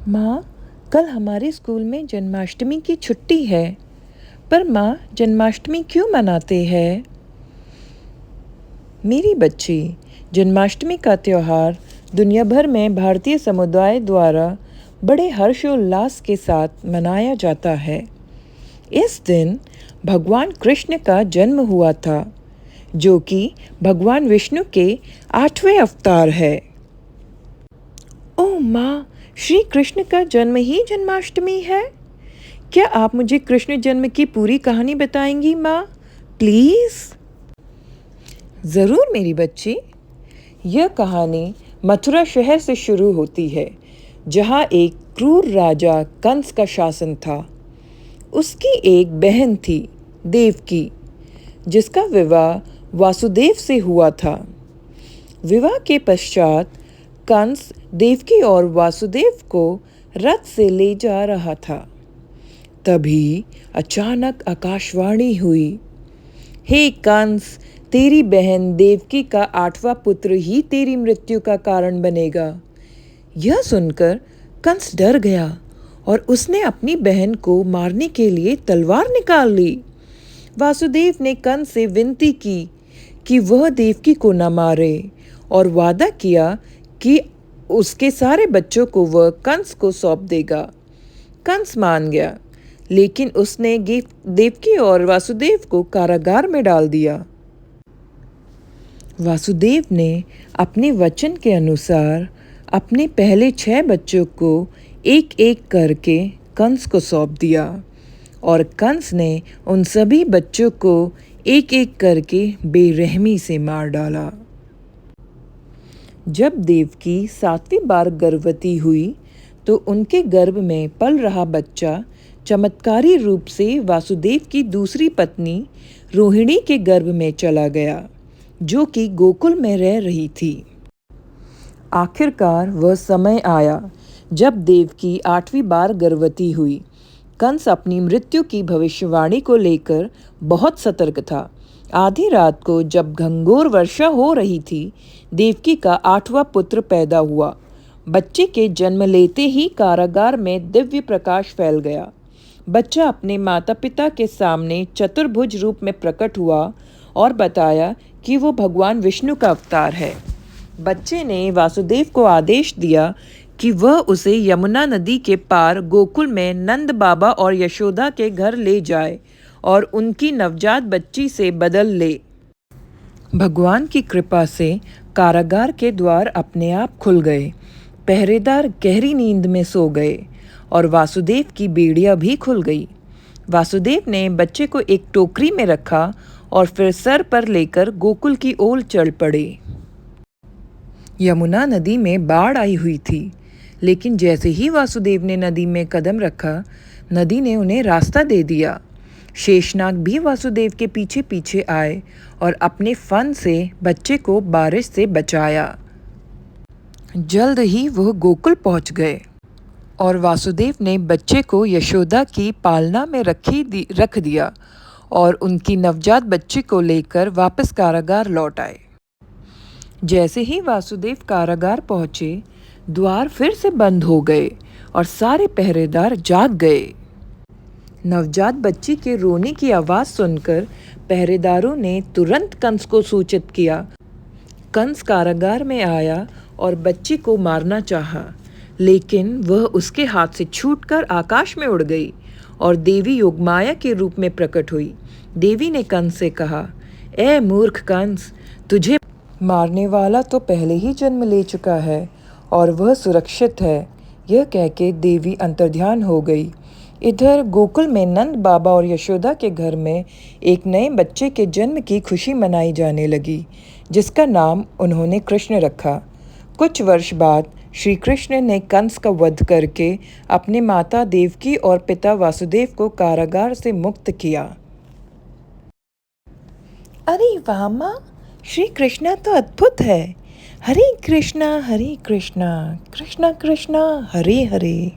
माँ, कल हमारे स्कूल में जन्माष्टमी की छुट्टी है। पर माँ, जन्माष्टमी क्यों मनाते हैं? मेरी बच्ची, जन्माष्टमी का त्यौहार दुनिया भर में भारतीय समुदाय द्वारा बड़े हर्षोल्लास के साथ मनाया जाता है। इस दिन भगवान कृष्ण का जन्म हुआ था, जो कि भगवान विष्णु के 8वें अवतार है। ओह माँ, श्री कृष्ण का जन्म ही जन्माष्टमी है? क्या आप मुझे कृष्ण जन्म की पूरी कहानी बताएंगी माँ, प्लीज़? ज़रूर मेरी बच्ची। यह कहानी मथुरा शहर से शुरू होती है, जहाँ एक क्रूर राजा कंस का शासन था। उसकी एक बहन थी, देवकी, जिसका विवाह वासुदेव से हुआ था। विवाह के पश्चात कंस देवकी और वासुदेव को रथ से ले जा रहा था। तभी अचानक आकाशवाणी हुई, हे कंस, तेरी बहन देवकी का 8वां पुत्र ही तेरी मृत्यु का कारण बनेगा। यह सुनकर कंस डर गया और उसने अपनी बहन को मारने के लिए तलवार निकाल ली। वासुदेव ने कंस से विनती की कि वह देवकी को न मारे और वादा किया कि उसके सारे बच्चों को वह कंस को सौंप देगा। कंस मान गया, लेकिन उसने देवकी और वासुदेव को कारागार में डाल दिया। वासुदेव ने अपने वचन के अनुसार अपने पहले 6 बच्चों को एक एक करके कंस को सौंप दिया और कंस ने उन सभी बच्चों को एक एक करके बेरहमी से मार डाला। जब देवकी 7वीं बार गर्भवती हुई, तो उनके गर्भ में पल रहा बच्चा चमत्कारी रूप से वासुदेव की दूसरी पत्नी रोहिणी के गर्भ में चला गया, जो कि गोकुल में रह रही थी। आखिरकार वह समय आया जब देवकी 8वीं बार गर्भवती हुई। कंस अपनी मृत्यु की भविष्यवाणी को लेकर बहुत सतर्क था। आधी रात को जब घंघोर वर्षा हो रही थी, देवकी का 8वां पुत्र पैदा हुआ। बच्चे के जन्म लेते ही कारागार में दिव्य प्रकाश फैल गया। बच्चा अपने माता पिता के सामने चतुर्भुज रूप में प्रकट हुआ और बताया कि वो भगवान विष्णु का अवतार है। बच्चे ने वासुदेव को आदेश दिया कि वह उसे यमुना नदी के पार गोकुल में नंद बाबा और यशोदा के घर ले जाए और उनकी नवजात बच्ची से बदल ले। भगवान की कृपा से कारागार के द्वार अपने आप खुल गए। पहरेदार गहरी नींद में सो गए और वासुदेव की बेड़ियां भी खुल गई। वासुदेव ने बच्चे को एक टोकरी में रखा और फिर सर पर लेकर गोकुल की ओर चल पड़े। यमुना नदी में बाढ़ आई हुई थी, लेकिन जैसे ही वासुदेव ने नदी में कदम रखा, नदी ने उन्हें रास्ता दे दिया। शेषनाग भी वासुदेव के पीछे पीछे आए और अपने फन से बच्चे को बारिश से बचाया। जल्द ही वह गोकुल पहुंच गए और वासुदेव ने बच्चे को यशोदा की पालना में रख दिया और उनकी नवजात बच्ची को लेकर वापस कारागार लौट आए। जैसे ही वासुदेव कारागार पहुंचे, द्वार फिर से बंद हो गए और सारे पहरेदार जाग गए। नवजात बच्ची के रोने की आवाज़ सुनकर पहरेदारों ने तुरंत कंस को सूचित किया। कंस कारागार में आया और बच्ची को मारना चाहा, लेकिन वह उसके हाथ से छूटकर आकाश में उड़ गई और देवी योगमाया के रूप में प्रकट हुई। देवी ने कंस से कहा, ए मूर्ख कंस, तुझे मारने वाला तो पहले ही जन्म ले चुका है और वह सुरक्षित है। यह कहके देवी अंतर्ध्यान हो गई। इधर गोकुल में नंद बाबा और यशोदा के घर में एक नए बच्चे के जन्म की खुशी मनाई जाने लगी, जिसका नाम उन्होंने कृष्ण रखा। कुछ वर्ष बाद श्री कृष्ण ने कंस का वध करके अपने माता देवकी और पिता वासुदेव को कारागार से मुक्त किया। अरे वाह माँ, श्री कृष्णा तो अद्भुत है। हरे कृष्णा कृष्णा कृष्णा हरे हरे।